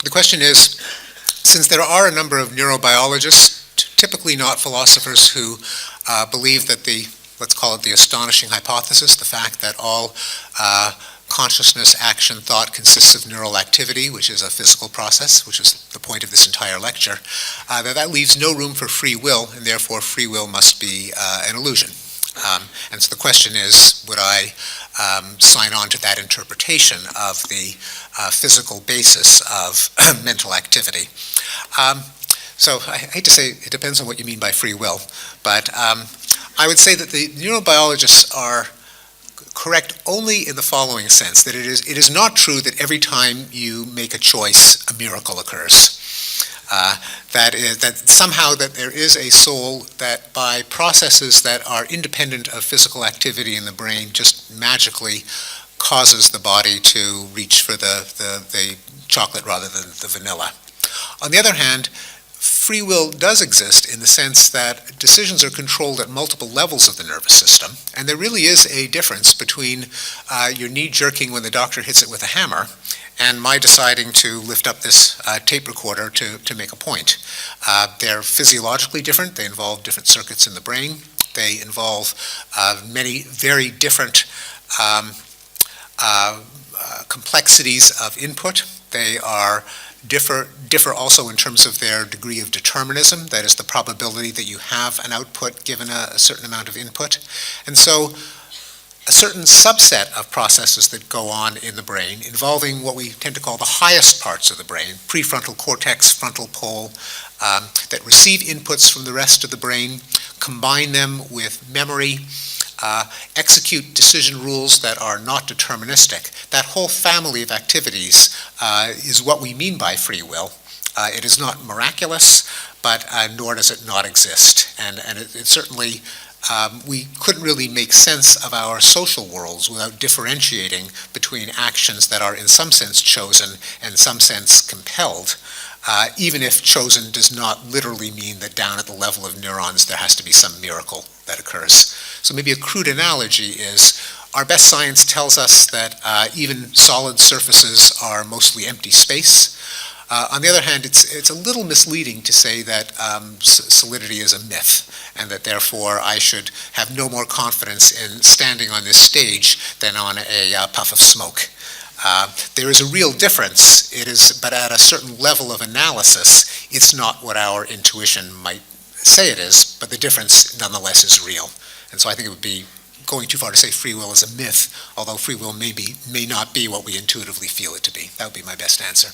the question is, since there are a number of neurobiologists, typically not philosophers, who believe that let's call it the astonishing hypothesis, the fact that all consciousness, action, thought consists of neural activity, which is a physical process, which is the point of this entire lecture, that leaves no room for free will, and therefore free will must be an illusion. And so the question is, would I sign on to that interpretation of the physical basis of mental activity? So I hate to say it depends on what you mean by free will, but I would say that the neurobiologists are correct only in the following sense, that it is not true that every time you make a choice, a miracle occurs. That somehow that there is a soul that by processes that are independent of physical activity in the brain just magically causes the body to reach for the chocolate rather than the vanilla. On the other hand, free will does exist in the sense that decisions are controlled at multiple levels of the nervous system, and there really is a difference between your knee jerking when the doctor hits it with a hammer and my deciding to lift up this tape recorder to make a point. They're physiologically different. They involve different circuits in the brain. They involve many very different complexities of input. They differ also in terms of their degree of determinism, that is the probability that you have an output given a certain amount of input. And so a certain subset of processes that go on in the brain involving what we tend to call the highest parts of the brain, prefrontal cortex, frontal pole, that receive inputs from the rest of the brain, combine them with memory, execute decision rules that are not deterministic. That whole family of activities is what we mean by free will. It is not miraculous, but nor does it not exist. And it certainly, we couldn't really make sense of our social worlds without differentiating between actions that are in some sense chosen and in some sense compelled. Even if chosen does not literally mean that down at the level of neurons there has to be some miracle that occurs. So maybe a crude analogy is our best science tells us that even solid surfaces are mostly empty space. On the other hand, it's a little misleading to say that solidity is a myth, and that therefore I should have no more confidence in standing on this stage than on a puff of smoke. There is a real difference, but at a certain level of analysis, it's not what our intuition might say it is, but the difference nonetheless is real. And so I think it would be going too far to say free will is a myth, although free will may not be what we intuitively feel it to be. That would be my best answer.